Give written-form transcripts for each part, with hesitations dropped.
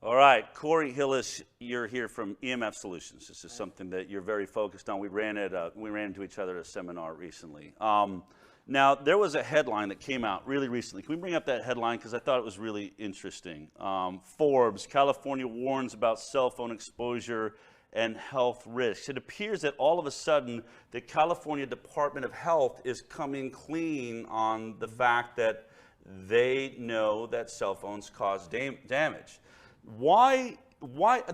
All right, Corey Hillis, you're here from EMF Solutions. This is something that you're very focused on. We ran into each other at a seminar recently. Now, there was a headline that came out really recently. Can we bring up that headline? Because I thought it was really interesting. Forbes, California warns about cell phone exposure and health risks. It appears that all of a sudden, the California Department of Health is coming clean on the fact that they know that cell phones cause damage. Why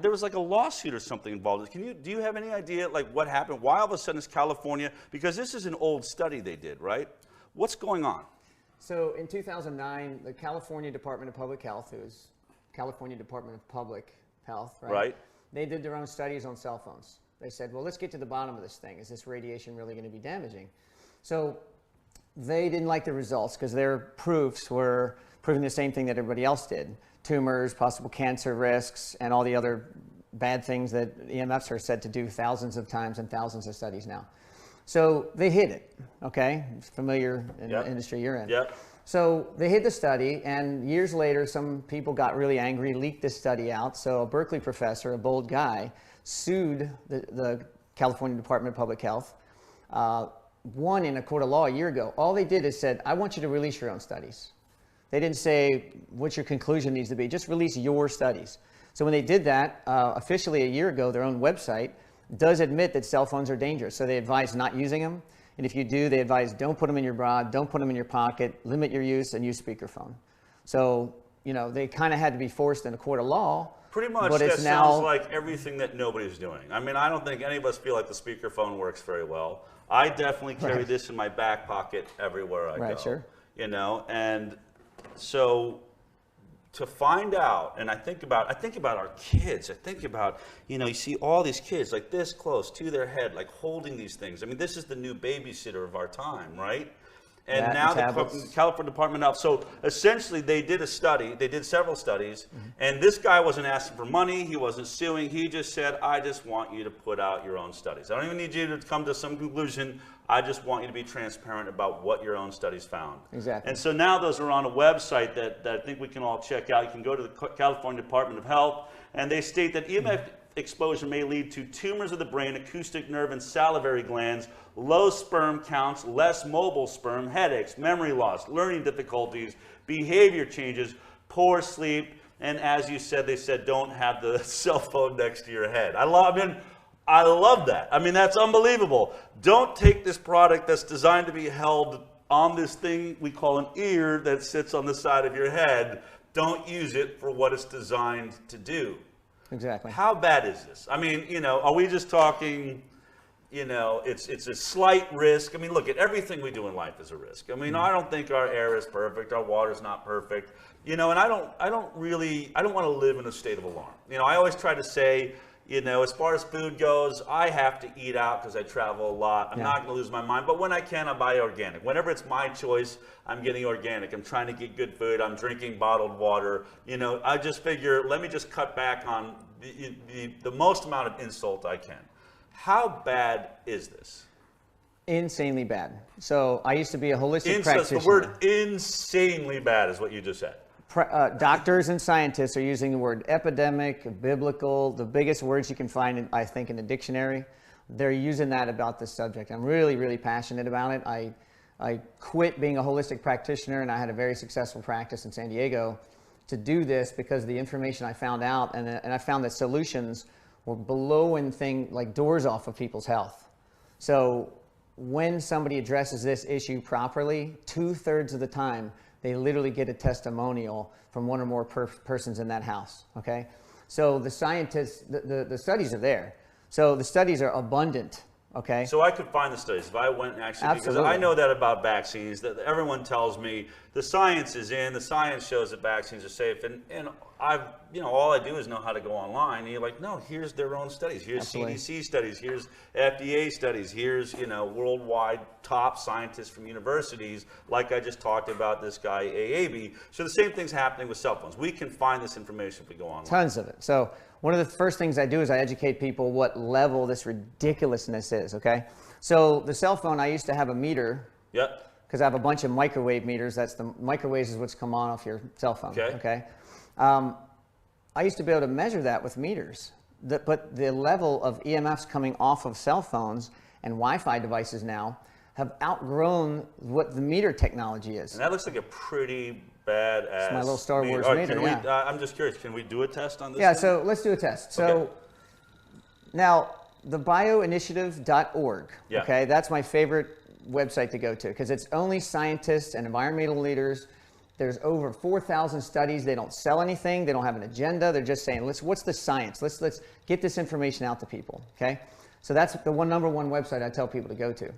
there was like a lawsuit or something involved? Do you have any idea like what happened? Why all of a sudden is California, because this is an old study they did, right? What's going on? So in 2009, the California Department of Public Health, who is California Department of Public Health, right? Right. They did their own studies on cell phones. They said, well, let's get to the bottom of this thing. Is this radiation really going to be damaging? So they didn't like the results because their proofs were proving the same thing that everybody else did. Tumors, possible cancer risks, and all the other bad things that EMFs are said to do thousands of times in thousands of studies now. So they hid it, okay? It's familiar in the industry you're in. Yep. So they hid the study, and years later, some people got really angry, leaked this study out. So a Berkeley professor, a bold guy, sued the California Department of Public Health, won in a court of law a year ago. All they did is said, I want you to release your own studies. They didn't say what your conclusion needs to be, just release your studies. So when they did that, officially a year ago, their own website does admit that cell phones are dangerous. So they advise not using them. And if you do, they advise don't put them in your bra, don't put them in your pocket, limit your use, and use speakerphone. So, you know, they kind of had to be forced in a court of law. Pretty much, but that sounds like everything that nobody's doing. I mean, I don't think any of us feel like the speakerphone works very well. I definitely carry this in my back pocket everywhere I go. Right, sure. You know, and so to find out, and I think about our kids. I think about, you know, you see all these kids like this close to their head, like holding these things. I mean, this is the new babysitter of our time, right? And now the California Department of Health. So essentially, they did a study. They did several studies, and this guy wasn't asking for money. He wasn't suing. He just said, "I just want you to put out your own studies. I don't even need you to come to some conclusion. I just want you to be transparent about what your own studies found." Exactly. And so now those are on a website that I think we can all check out. You can go to the California Department of Health, and they state that EMF exposure may lead to tumors of the brain, acoustic nerve, and salivary glands, low sperm counts, less mobile sperm, headaches, memory loss, learning difficulties, behavior changes, poor sleep, and as you said, they said don't have the cell phone next to your head. I love that. I mean, that's unbelievable. Don't take this product that's designed to be held on this thing we call an ear that sits on the side of your head. Don't use it for what it's designed to do. Exactly. How bad is this? I mean, you know, are we just talking, you know, it's a slight risk? I mean, look, at everything we do in life is a risk. I mean, I don't think our air is perfect, our water's not perfect, you know, and I don't want to live in a state of alarm. You know, I always try to say, you know, as far as food goes, I have to eat out because I travel a lot. I'm not going to lose my mind. But when I can, I buy organic. Whenever it's my choice, I'm getting organic. I'm trying to get good food. I'm drinking bottled water. You know, I just figure, let me just cut back on the most amount of insult I can. How bad is this? Insanely bad. So I used to be a holistic practitioner. The word insanely bad is what you just said. Doctors and scientists are using the word epidemic, biblical, the biggest words you can find, I think, in the dictionary. They're using that about this subject. I'm really, really passionate about it. I quit being a holistic practitioner, and I had a very successful practice in San Diego to do this because of the information I found out, and I found that solutions were blowing like doors off of people's health. So when somebody addresses this issue properly, 2/3 of the time, they literally get a testimonial from one or more persons in that house, okay? So the scientists, the studies are there. So the studies are abundant, okay? So I could find the studies if I went actually, Absolutely. because I know that about vaccines, that everyone tells me the science is in, the science shows that vaccines are safe, and you know, all I do is know how to go online, and you're like, no, here's their own studies, here's Absolutely. CDC studies, here's FDA studies, here's, you know, worldwide top scientists from universities, like I just talked about this guy, AAB. So the same thing's happening with cell phones. We can find this information if we go online. Tons of it. So one of the first things I do is I educate people what level this ridiculousness is, okay? So the cell phone, I used to have a meter. Yep. Because I have a bunch of microwave meters. That's the microwaves is what's come on off your cell phone, okay? I used to be able to measure that with meters. But the level of EMFs coming off of cell phones and Wi-Fi devices now have outgrown what the meter technology is. And that looks like a pretty badass. It's my little Star Wars meter, yeah. I'm just curious, can we do a test on this? Yeah, thing? so let's do a test. So now, the bioinitiative.org, okay, that's my favorite website to go to because it's only scientists and environmental leaders. There's over 4,000 studies. They don't sell anything. They don't have an agenda. They're just saying, what's the science? Let's get this information out to people, okay? So that's the number one website I tell people to go to.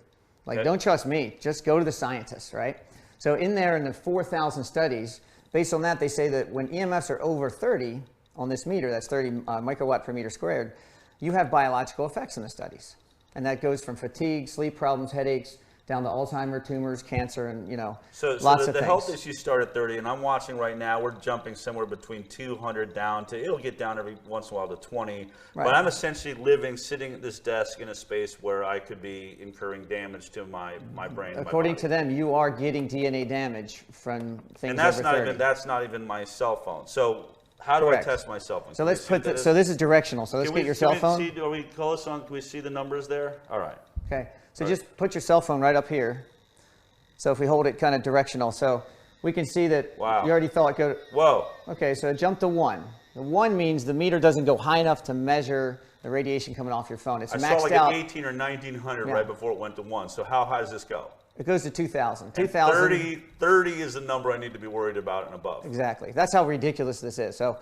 Like, don't trust me. Just go to the scientists, right? So in there, in the 4,000 studies, based on that, they say that when EMFs are over 30 on this meter, that's 30 microwatt per meter squared, you have biological effects in the studies. And that goes from fatigue, sleep problems, headaches, down to Alzheimer's, tumors, cancer, and lots of things. The health issues start at 30, and I'm watching right now, we're jumping somewhere between 200 down to, it'll get down every once in a while to 20. Right. But I'm essentially sitting at this desk in a space where I could be incurring damage to my brain. According to them, you are getting DNA damage from things and that's over not 30. that's not even my cell phone. So how do I test my cell phone? So let's so this is directional. So let's get your cell phone. Are we close on? Can we see the numbers there? All right. Okay. So just put your cell phone right up here. So if we hold it kind of directional, so we can see that you already thought it go. Whoa. Okay, so jump to 1. The 1 means the meter doesn't go high enough to measure the radiation coming off your phone. It's maxed out. I saw like 18 or 1900 right before it went to 1. So how high does this go? It goes to 2,000. 30 is the number I need to be worried about and above. Exactly. That's how ridiculous this is. So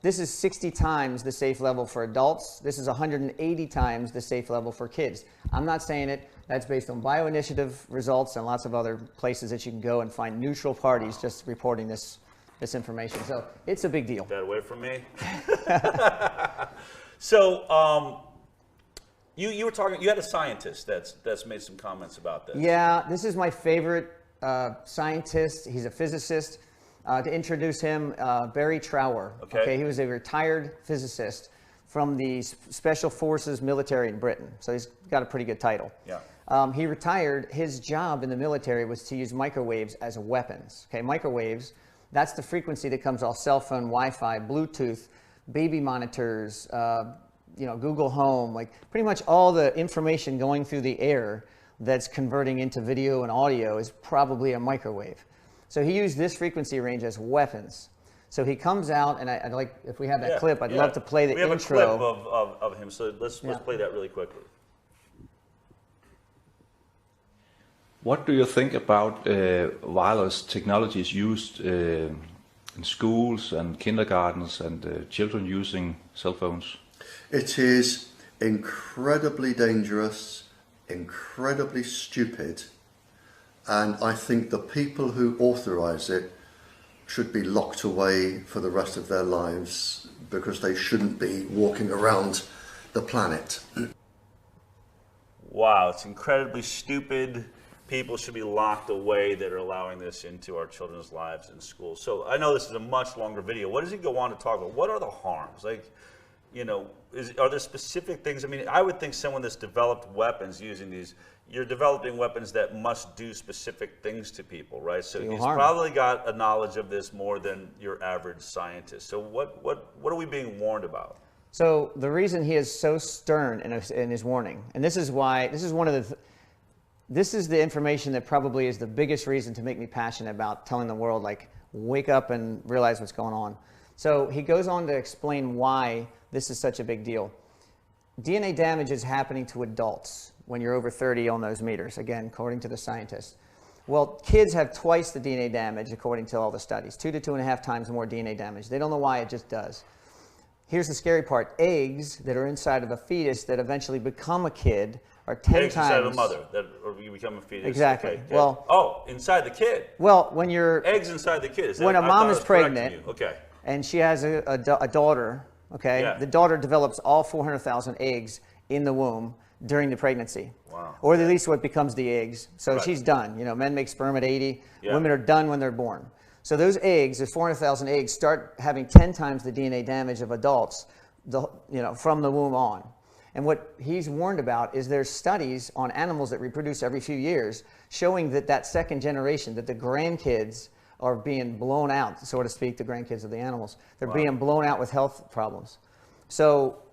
this is 60 times the safe level for adults. This is 180 times the safe level for kids. I'm not saying it. That's based on bioinitiative results and lots of other places that you can go and find neutral parties just reporting this information. So it's a big deal. That away from me. So you were talking. You had a scientist that's made some comments about this. Yeah, this is my favorite scientist. He's a physicist. To introduce him, Barrie Trower. Okay, he was a retired physicist from the Special Forces military in Britain. So he's got a pretty good title. Yeah. He retired. His job in the military was to use microwaves as weapons. Okay, microwaves, that's the frequency that comes off cell phone, Wi-Fi, Bluetooth, baby monitors, Google Home, like pretty much all the information going through the air that's converting into video and audio is probably a microwave. So he used this frequency range as weapons. So he comes out, and I'd like, if we have that clip, I'd love to play the intro. We have a clip of him, so let's play that really quickly. What do you think about wireless technologies used in schools and kindergartens and children using cell phones? It is incredibly dangerous, incredibly stupid, and I think the people who authorize it should be locked away for the rest of their lives because they shouldn't be walking around the planet. Wow, it's incredibly stupid. People should be locked away that are allowing this into our children's lives in school. So I know this is a much longer video. What does he go on to talk about? What are the harms? Like, are there specific things? I mean, I would think someone that's developed weapons using these, you're developing weapons that must do specific things to people, right? So he's probably got a knowledge of this more than your average scientist. So what are we being warned about? So the reason he is so stern in his warning, and this is the information that probably is the biggest reason to make me passionate about telling the world, like, wake up and realize what's going on. So he goes on to explain why this is such a big deal. DNA damage is happening to adults when you're over 30 on those meters, again, according to the scientists. Well, kids have twice the DNA damage, according to all the studies, 2 to 2.5 times more DNA damage. They don't know why, it just does. Here's the scary part. Eggs that are inside of a fetus that eventually become a kid are 10 times... Eggs inside of a mother or you become a fetus. Exactly. Okay, well, inside the kid. Well, when you're... Eggs inside the kid. When a mom is pregnant, okay, and she has a daughter, okay, the daughter develops all 400,000 eggs in the womb during the pregnancy. Wow. Or at least what becomes the eggs. So she's done. Men make sperm at 80. Women are done when they're born. So those eggs, the 400,000 eggs, start having 10 times the DNA damage of adults, from the womb on. And what he's warned about is there's studies on animals that reproduce every few years showing that second generation, that the grandkids are being blown out, so to speak, the grandkids of the animals. They're being blown out with health problems. So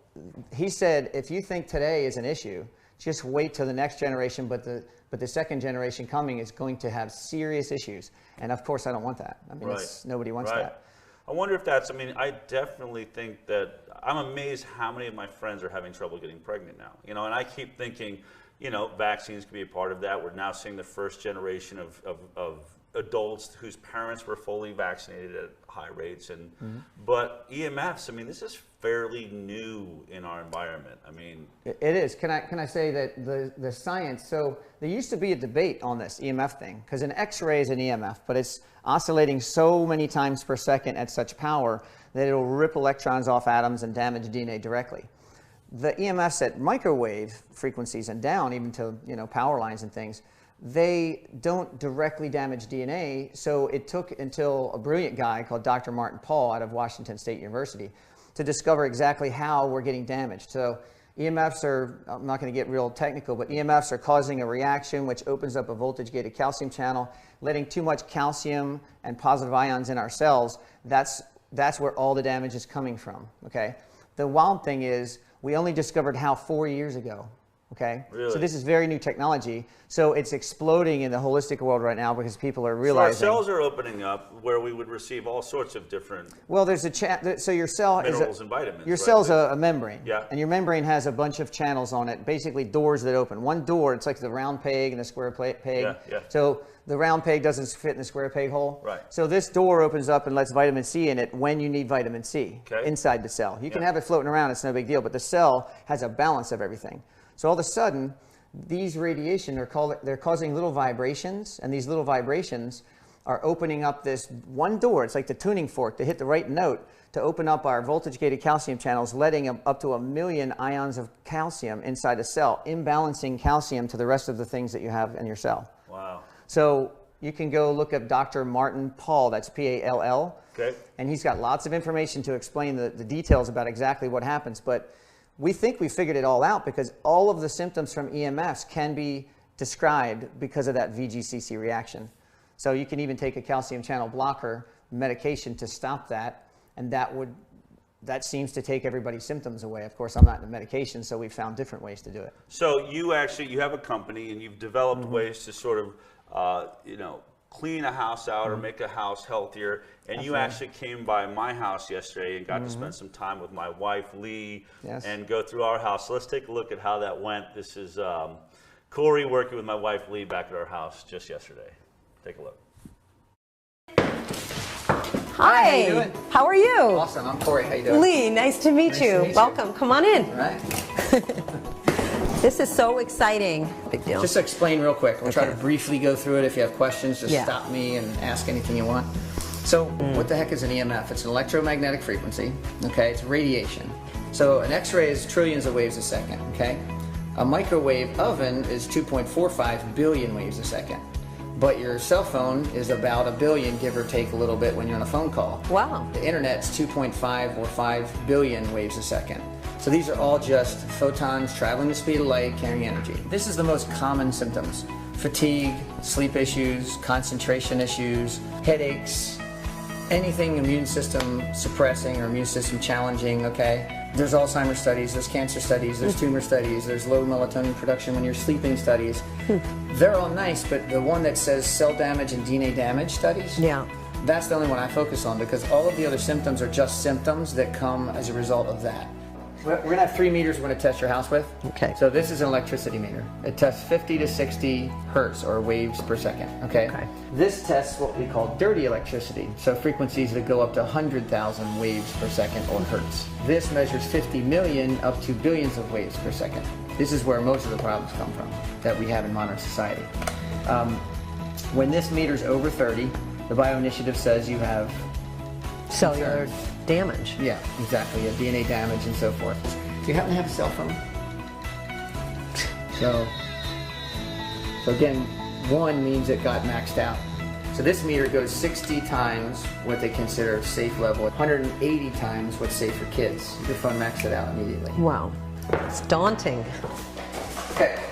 he said, if you think today is an issue, just wait till the next generation, but the second generation coming is going to have serious issues. And of course, I don't want that. I mean, nobody wants that. I wonder if that's, I mean, I definitely think that, I'm amazed how many of my friends are having trouble getting pregnant now. You know, and I keep thinking, you know, vaccines could be a part of that. We're now seeing the first generation of adults whose parents were fully vaccinated at high rates. And but EMFs, I mean, this is fairly new in our environment. I mean, it is. Can I say that the science? So there used to be a debate on this EMF thing, because an X-ray is an EMF, but it's oscillating so many times per second at such power that it'll rip electrons off atoms and damage DNA directly. The EMFs at microwave frequencies and down, even to, you know, power lines and things, they don't directly damage DNA. So it took until a brilliant guy called Dr. Martin Pall out of Washington State University to discover exactly how we're getting damaged. So EMFs are, I'm not going to get real technical, but EMFs are causing a reaction which opens up a voltage-gated calcium channel, letting too much calcium and positive ions in our cells. That's where all the damage is coming from, okay? The wild thing is, we only discovered how 4 years ago, okay? Really? So this is very new technology. So it's exploding in the holistic world right now because people are realizing. So our cells are opening up where we would receive all sorts of different well, there's so your cell minerals is and vitamins. Your cell's a membrane. Yeah. And your membrane has a bunch of channels on it, basically doors that open. One door, it's like the round peg and the square peg. Yeah. So the round peg doesn't fit in the square peg hole. Right. So this door opens up and lets vitamin C in it when you need vitamin C inside the cell. You can have it floating around, it's no big deal, but the cell has a balance of everything. So all of a sudden, these radiation they're causing little vibrations, and these little vibrations are opening up this one door. It's like the tuning fork to hit the right note to open up our voltage-gated calcium channels, letting up to 1 million ions of calcium inside a cell, imbalancing calcium to the rest of the things that you have in your cell. Wow. So you can go look up Dr. Martin Pall, that's P-A-L-L. Okay. And he's got lots of information to explain the details about exactly what happens. But we think we figured it all out because all of the symptoms from EMFs can be described because of that VGCC reaction. So you can even take a calcium channel blocker medication to stop that, and that seems to take everybody's symptoms away. Of course, I'm not into medication, so we found different ways to do it. So you have a company and you've developed ways to sort of, you know, clean a house out or make a house healthier. And you actually came by my house yesterday and got to spend some time with my wife, Lee, and go through our house. So let's take a look at how that went. This is Corey working with my wife, Lee, back at our house just yesterday. Take a look. Hi, how you doing? How are you? Awesome, I'm Corey, how you doing? Lee, nice to meet you. Welcome, come on in. All right. This is so exciting. Big deal. Just to explain real quick. We'll try to briefly go through it. If you have questions, just stop me and ask anything you want. So what the heck is an EMF? It's an electromagnetic frequency, okay? It's radiation. So an X-ray is trillions of waves a second, okay? A microwave oven is 2.45 billion waves a second. But your cell phone is about 1 billion, give or take a little bit when you're on a phone call. Wow. The internet's 2.5 or 5 billion waves a second. So these are all just photons traveling the speed of light, carrying energy. This is the most common symptoms. Fatigue, sleep issues, concentration issues, headaches, anything immune system suppressing or immune system challenging, okay? There's Alzheimer's studies, there's cancer studies, there's tumor studies, there's low melatonin production when you're sleeping studies. They're all nice, but the one that says cell damage and DNA damage studies, that's the only one I focus on because all of the other symptoms are just symptoms that come as a result of that. We're going to have 3 meters we're going to test your house with. Okay. So this is an electricity meter. It tests 50 to 60 hertz or waves per second. Okay. This tests what we call dirty electricity. So frequencies that go up to 100,000 waves per second or hertz. This measures 50 million up to billions of waves per second. This is where most of the problems come from that we have in modern society. When this meter's over 30, the Bio Initiative says you have cellular damage. Yeah, exactly. You have DNA damage and so forth. Do you happen to have a cell phone? So again, 1 means it got maxed out. So this meter goes 60 times what they consider safe level, 180 times what's safe for kids. Your phone maxed it out immediately. Wow, it's daunting. Okay,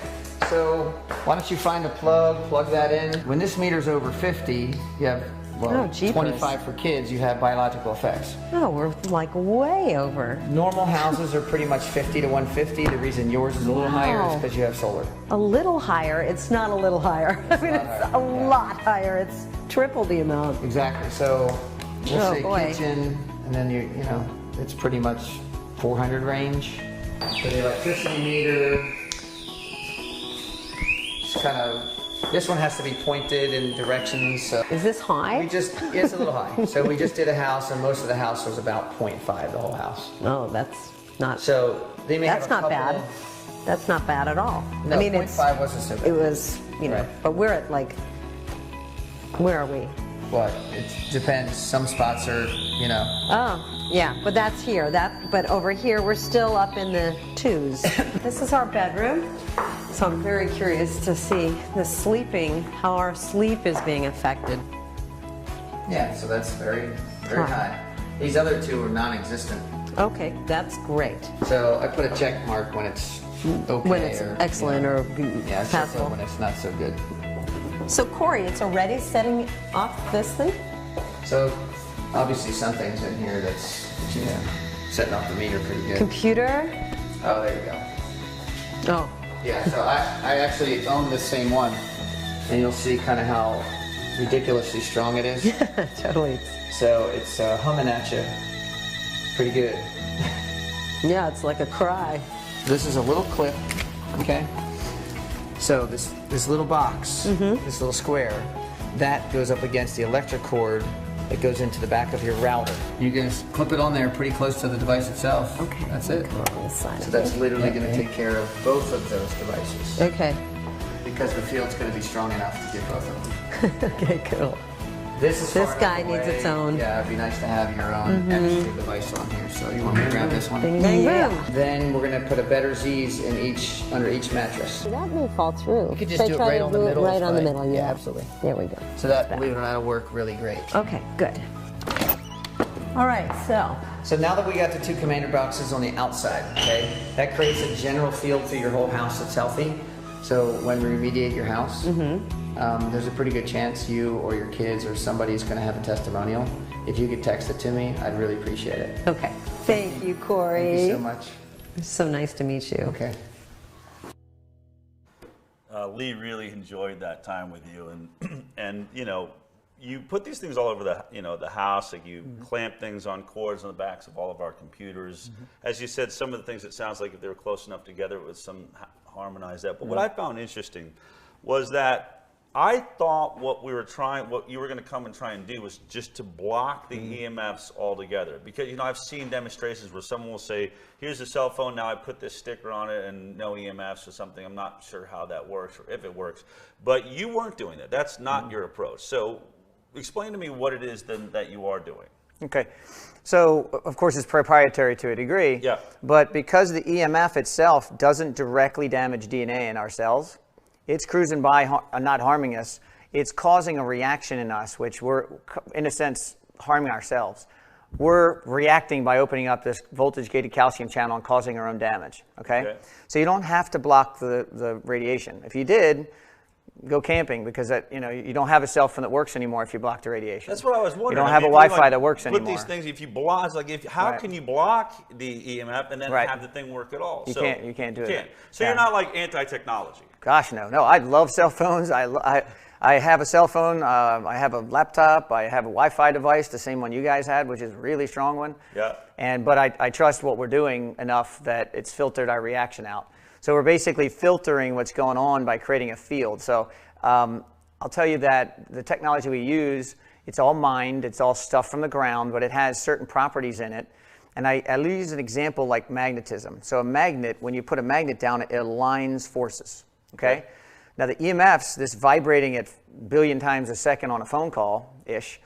so why don't you find a plug that in. When this meter's over 50, you have well, jeepers. 25 for kids, you have biological effects. Oh, we're like way over. Normal houses are pretty much 50 to 150. The reason yours is a little higher is because you have solar. A little higher. It's not a little higher. I mean, it's a lot higher. It's triple the amount. Exactly. So we'll Oh, say boy. kitchen, and then you know, it's pretty much 400 range. For the electricity meter, it's kind of, this one has to be pointed in directions. So Is this high? it's a little high. So we just did a house, and most of the house was about 0.5, the whole house. Oh, that's not. So they may That's have a not couple bad. That's not bad at all. No, I mean, 0.5 wasn't so bad. It was, you know, Right. but we're at like, where are we? But it depends. Some spots are, you know. Oh, yeah, but that's here. But over here, we're still up in the 2s. This is our bedroom. So I'm very curious to see the sleeping, how our sleep is being affected. Yeah, so that's very, very high. These other two are non-existent. Okay, that's great. So I put a check mark when it's okay. When it's or, excellent you know, or yeah, it's just passable. when it's not so good. So Corey, it's already setting off this thing? So obviously something's in here that's, you know, setting off the meter pretty good. Computer? Oh, there you go. Oh, Yeah, so I actually own the same one, and you'll see kind of how ridiculously strong it is. totally. So it's humming at you pretty good. Yeah, it's like a cry. This is a little clip, okay? So this little box, this little square, that goes up against the electric cord that goes into the back of your router. You can clip it on there pretty close to the device itself. Okay. That's it. Come on this side So of that's it. literally going to take care of both of those devices. Okay. Because the field's going to be strong enough to get both of them. Okay, cool. This This guy needs its own. Yeah, it'd be nice to have your own extra device on here. So you want me to grab this one? Bing, bang, Yeah. boom. Then we're gonna put a better Z's in under each mattress. That may fall through. You could just Should I do it try right to on the do it middle. Right it's on the fine. middle, yeah. absolutely. There we go. So that, believe it or not, will work really great. Okay, good. All right, so So now that we got the two commander boxes on the outside, okay, that creates a general field through your whole house that's healthy. So when we remediate your house, there's a pretty good chance you or your kids or somebody's going to have a testimonial. If you could text it to me, I'd really appreciate it. okay. Thank you, Corey. Thank you so much. It's so nice to meet you. Okay. Lee really enjoyed that time with you, and you know, you put these things all over the house. Like you clamp things on cords on the backs of all of our computers. As you said, some of the things, it sounds like if they were close enough together, it would harmonize that. But what I found interesting was that I thought what you were going to come and try and do was just to block the EMFs altogether. Because, you know, I've seen demonstrations where someone will say, here's a cell phone, now I put this sticker on it and no EMFs or something. I'm not sure how that works or if it works. But you weren't doing that. That's not your approach. So explain to me what it is then that you are doing. Okay. So, of course, it's proprietary to a degree. Yeah. But because the EMF itself doesn't directly damage DNA in our cells, it's cruising by, not harming us. It's causing a reaction in us, which we're, in a sense, harming ourselves. We're reacting by opening up this voltage-gated calcium channel and causing our own damage, okay? So you don't have to block the radiation. If you did, go camping, because that, you know, you don't have a cell phone that works anymore if you block the radiation. That's what I was wondering. You don't have a Wi-Fi that works anymore. Put these things, if you block, like how can you block the EMF and then have the thing work at all? You can't do it. So you're not like anti-technology. Gosh, no. I love cell phones. I have a cell phone. I have a laptop. I have a Wi-Fi device, the same one you guys had, which is a really strong one. Yeah. But I trust what we're doing enough that it's filtered our reaction out. So we're basically filtering what's going on by creating a field. So I'll tell you that the technology we use, it's all mined, it's all stuff from the ground, but it has certain properties in it. And I'll use an example like magnetism. So a magnet, when you put a magnet down, it aligns forces, okay? Now the EMFs, this vibrating at billion times a second on a phone call-ish,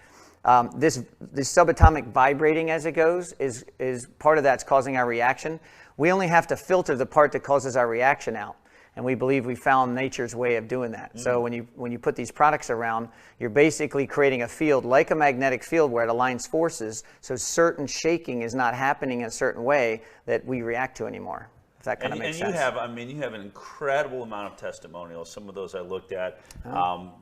this subatomic vibrating as it goes is part of that's causing our reaction. We only have to filter the part that causes our reaction out. And we believe we found nature's way of doing that. So when you put these products around, you're basically creating a field like a magnetic field where it aligns forces, so certain shaking is not happening in a certain way that we react to anymore. if that kind of makes sense. And you have, I mean, you have an incredible amount of testimonials. Some of those I looked at.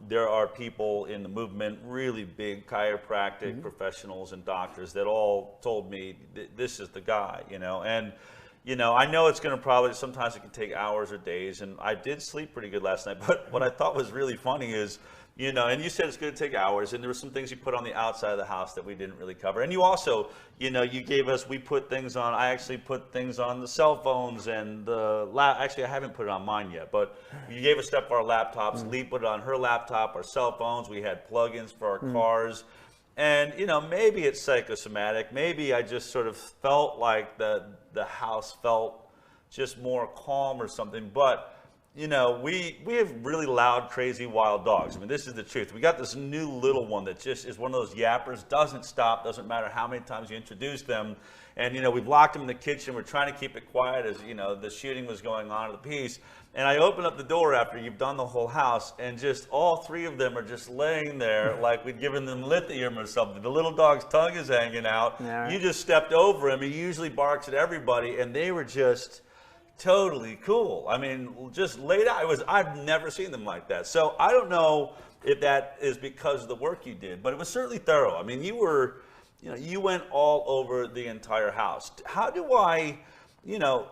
There are people in the movement, really big chiropractic professionals and doctors that all told me this is the guy, you know. And, you know, I know it's going to probably, sometimes it can take hours or days. And I did sleep pretty good last night. But what I thought was really funny is, you know, and you said it's going to take hours, and there were some things you put on the outside of the house that we didn't really cover. And you also, you know, you gave us, we put things on, I actually put things on the cell phones and the actually I haven't put it on mine yet, but you gave us stuff for our laptops. Lee put it on her laptop, our cell phones. We had plugins for our cars. And, you know, maybe it's psychosomatic. Maybe I just sort of felt like the house felt just more calm or something. But, you know, we have really loud, crazy, wild dogs. I mean, this is the truth. We got this new little one that just is one of those yappers, doesn't stop, doesn't matter how many times you introduce them. And, you know, we've locked them in the kitchen. We're trying to keep it quiet as, you know, the shooting was going on at the piece. And I open up the door after you've done the whole house, and just all three of them are just laying there like we'd given them lithium or something. The little dog's tongue is hanging out. Yeah, right. You just stepped over him. He usually barks at everybody, and they were just totally cool. I mean, just laid out. I've never seen them like that. So I don't know if that is because of the work you did, but it was certainly thorough. I mean, you went all over the entire house. How do I, you know,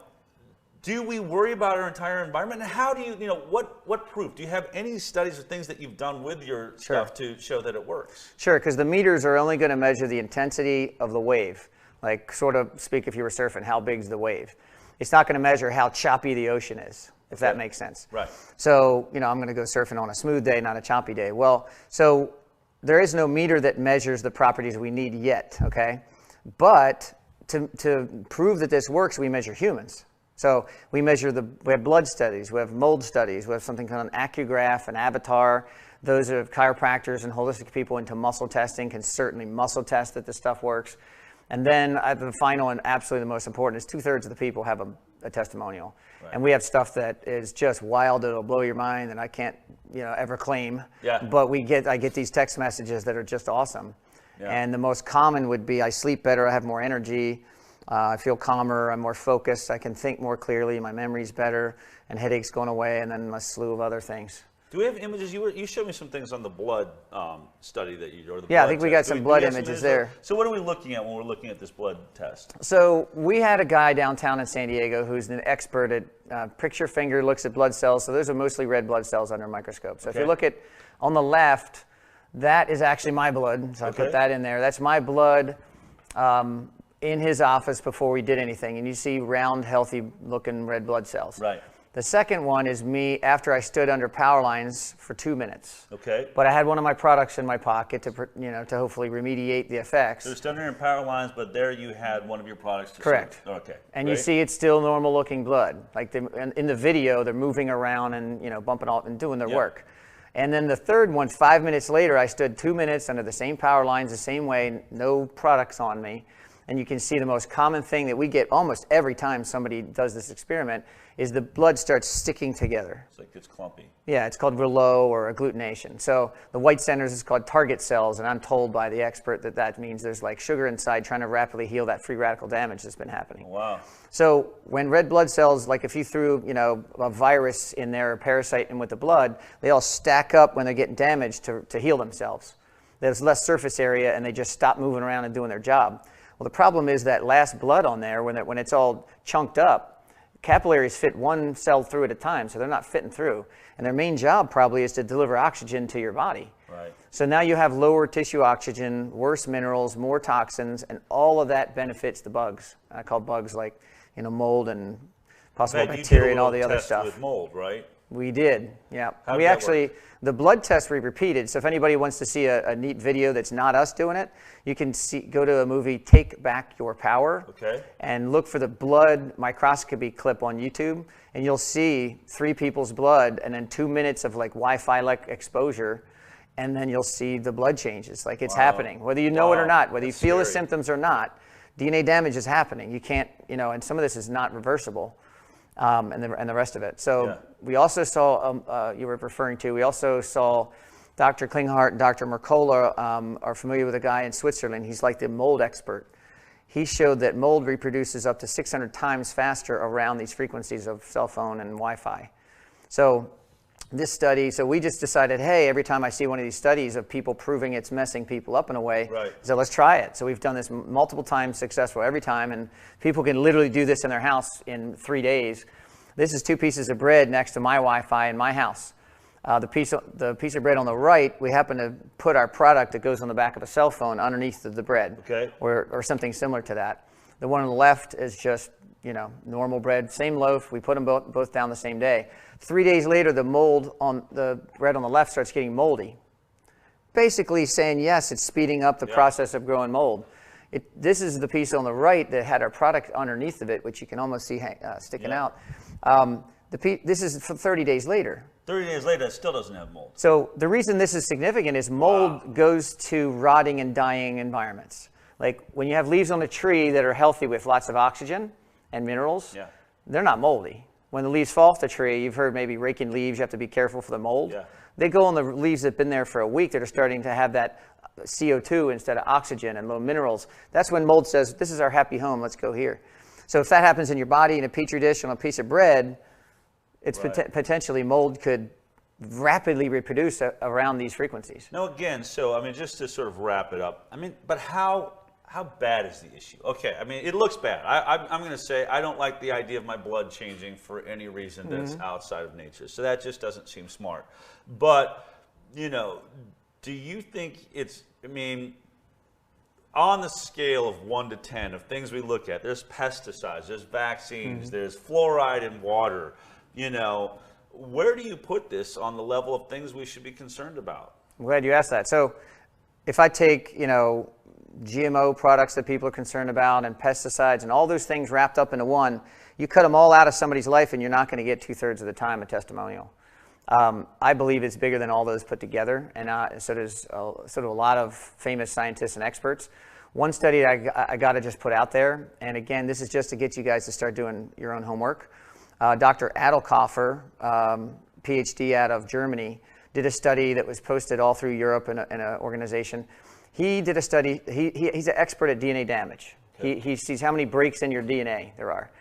do we worry about our entire environment? And how do you, you know, what proof? Do you have any studies or things that you've done with your stuff to show that it works? Sure, because the meters are only going to measure the intensity of the wave. Like, sort of speak if you were surfing, how big's the wave? It's not going to measure how choppy the ocean is, if that makes sense. Right. So, you know, I'm going to go surfing on a smooth day, not a choppy day. Well, so there is no meter that measures the properties we need yet, okay? But to prove that this works, we measure humans. So we have blood studies, we have mold studies, we have something called an accugraph, an avatar. Those are chiropractors and holistic people into muscle testing can certainly muscle test that this stuff works. And then the final and absolutely the most important is 2/3 of the people have a testimonial. Right. And we have stuff that is just wild, it'll blow your mind, and I can't, you know, ever claim. Yeah. But I get these text messages that are just awesome. Yeah. And the most common would be I sleep better, I have more energy, I feel calmer, I'm more focused, I can think more clearly, my memory's better, and headaches going away, and then a slew of other things. Do we have images? You showed me some things on the blood study that you, or the yeah, blood I think we got some blood images there. So what are we looking at when we're looking at this blood test? So we had a guy downtown in San Diego who's an expert at pricks your finger, looks at blood cells. So those are mostly red blood cells under a microscope. So if you look at on the left, that is actually my blood. So I put that in there. That's my blood in his office before we did anything. And you see round, healthy looking red blood cells. Right. The second one is me after I stood under power lines for 2 minutes. Okay. But I had one of my products in my pocket to, you know, to hopefully remediate the effects. So stood under power lines, but there you had one of your products to correct. Serve. Okay. And you see it's still normal looking blood. Like in the video, they're moving around and, you know, bumping off and doing their work. And then the third one, 5 minutes later, I stood 2 minutes under the same power lines, the same way, no products on me. And you can see the most common thing that we get almost every time somebody does this experiment is the blood starts sticking together. It's like it's clumpy. Yeah, it's called rouleau or agglutination. So the white centers is called target cells, and I'm told by the expert that that means there's like sugar inside trying to rapidly heal that free radical damage that's been happening. Wow. So when red blood cells, like if you threw, you know, a virus in there, a parasite in with the blood, they all stack up when they're getting damaged to heal themselves. There's less surface area, and they just stop moving around and doing their job. Well, the problem is that last blood on there, when it's all chunked up, capillaries fit one cell through at a time, so they're not fitting through. And their main job probably is to deliver oxygen to your body. Right. So now you have lower tissue oxygen, worse minerals, more toxins, and all of that benefits the bugs. I call bugs like, you know, mold and possible bacteria and all the other stuff. With mold, right? We did, yeah. How did that work? The blood test we repeated, so if anybody wants to see a neat video that's not us doing it, you can go to a movie, Take Back Your Power, and look for the blood microscopy clip on YouTube, and you'll see 3 people's blood and then 2 minutes of like Wi-Fi-like exposure, and then you'll see the blood changes, like it's happening. Whether you know it or not, whether you feel the symptoms or not, DNA damage is happening. You can't, you know, and some of this is not reversible. And the rest of it. So we also saw, you were referring to, we also saw Dr. Klinghardt and Dr. Mercola are familiar with a guy in Switzerland. He's like the mold expert. he showed that mold reproduces up to 600 times faster around these frequencies of cell phone and Wi-Fi. So this study, so we just decided, hey, every time I see one of these studies of people proving it's messing people up in a way, so let's try it. So we've done this multiple times, successful every time, and people can literally do this in their house in 3 days. This is 2 pieces of bread next to my Wi-Fi in my house. The piece of bread on the right, we happen to put our product that goes on the back of a cell phone underneath the bread, or something similar to that. The one on the left is just, you know, normal bread, same loaf. We put them both down the same day. 3 days later, the mold on the bread on the left starts getting moldy. Basically saying, yes, it's speeding up the process of growing mold. This is the piece on the right that had our product underneath of it, which you can almost see sticking out. This is for 30 days later. 30 days later, it still doesn't have mold. So the reason this is significant is mold goes to rotting and dying environments. Like when you have leaves on a tree that are healthy with lots of oxygen and minerals, they're not moldy. When the leaves fall off the tree, you've heard maybe raking leaves, you have to be careful for the mold. They go on the leaves that have been there for a week that are starting to have that CO2 instead of oxygen and low minerals. That's when mold says, this is our happy home, let's go here. So if that happens in your body in a petri dish on a piece of bread, it's potentially mold could rapidly reproduce around these frequencies. Now again, so I mean, just to sort of wrap it up, I mean, but how bad is the issue? Okay, I mean, it looks bad. I'm going to say I don't like the idea of my blood changing for any reason that's outside of nature. So that just doesn't seem smart. But, you know, do you think it's, I mean, on the scale of 1 to 10 of things we look at, there's pesticides, there's vaccines, there's fluoride in water, you know, where do you put this on the level of things we should be concerned about? I'm glad you asked that. So if I take, you know, GMO products that people are concerned about and pesticides and all those things wrapped up into one, you cut them all out of somebody's life and you're not going to get 2/3 of the time a testimonial. I believe it's bigger than all those put together, and so does sort of a lot of famous scientists and experts. One study I got to just put out there, and again, this is just to get you guys to start doing your own homework. Dr. Adelkoffer, PhD out of Germany, did a study that was posted all through Europe in an organization. He did a study, he's an expert at DNA damage. He sees how many breaks in your DNA there are.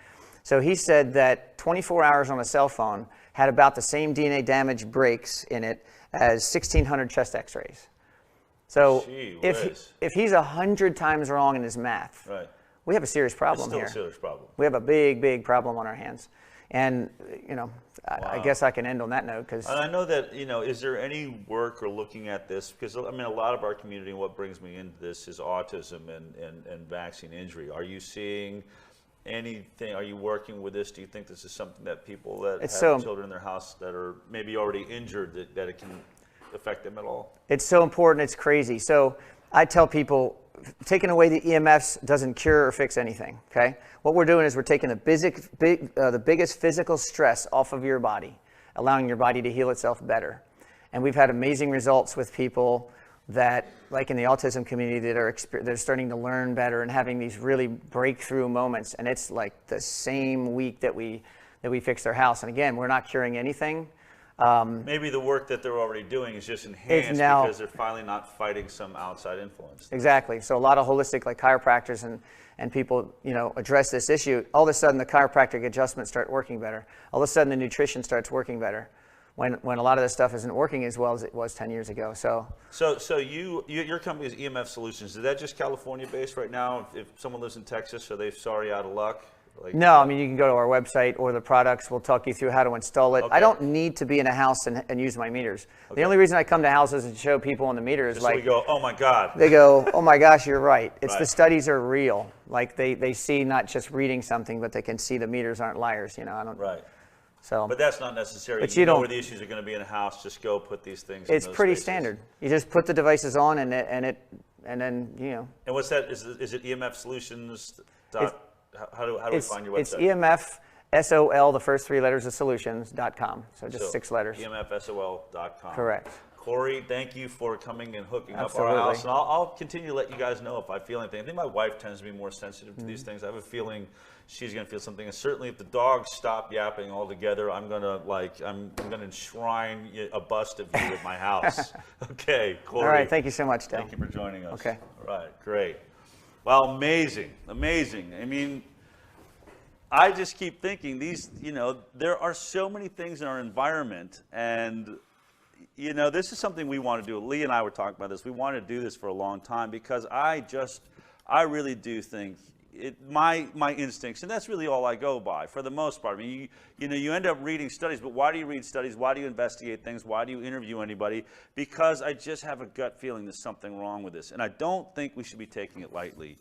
So he said that 24 hours on a cell phone had about the same DNA damage breaks in it as 1,600 chest x-rays. So if he's 100 times wrong in his math, we have a serious problem here. It's still a serious problem. We have a big, big problem on our hands. And, you know, I guess I can end on that note. And I know that, you know, is there any work or looking at this? Because, I mean, a lot of our community, what brings me into this is autism and vaccine injury. Are you seeing anything? Are you working with this? Do you think this is something that people that have children in their house that are maybe already injured, that it can affect them at all? It's so important. It's crazy. So I tell people, taking away the EMFs doesn't cure or fix anything, okay? What we're doing is we're taking the biggest physical stress off of your body, allowing your body to heal itself better. And we've had amazing results with people that, like in the autism community, that are starting to learn better and having these really breakthrough moments. And it's like the same week that we fixed their house. And again, we're not curing anything. Maybe the work that they're already doing is just enhanced because they're finally not fighting some outside influence. Exactly. So a lot of holistic, like chiropractors and people, you know, address this issue. All of a sudden, the chiropractic adjustments start working better. All of a sudden, the nutrition starts working better. When a lot of this stuff isn't working as well as it was 10 years ago. So your company is EMF Solutions. Is that just California based right now? If someone lives in Texas, are they sorry out of luck? No, I mean, you can go to our website or the products. We'll talk you through how to install it. I don't need to be in a house and use my meters. The only reason I come to houses and show people on the meter is so we go, oh my God. They go, oh my gosh, you're right. It's the studies are real. Like they see not just reading something, but they can see the meters aren't liars. You know, I don't. Right. So. But that's not necessary. But you know where the issues are going to be in a house. Just go put these things. It's in those pretty spaces. Standard. You just put the devices on and then you know. And what's that? Is it EMF Solutions? How do we find your website? It's EMF SOL, the first 3 letters of solutions.com. So just 6 letters. EMFSOL.com. Correct. Corey, thank you for coming and hooking up our house. And I'll continue to let you guys know if I feel anything. I think my wife tends to be more sensitive to these things. I have a feeling she's going to feel something. And certainly if the dogs stop yapping altogether, I'm going to enshrine a bust of you at my house. Okay, Corey. All right, thank you so much, Dale. Thank you for joining us. Okay. All right, great. Well, amazing, amazing. I mean, I just keep thinking these, there are so many things in our environment, and this is something we want to do. Lee and I were talking about this. We wanted to do this for a long time because I really do think my instincts, and that's really all I go by for the most part. I mean, you end up reading studies, but why do you read studies? Why do you investigate things? Why do you interview anybody? Because I just have a gut feeling there's something wrong with this, and I don't think we should be taking it lightly.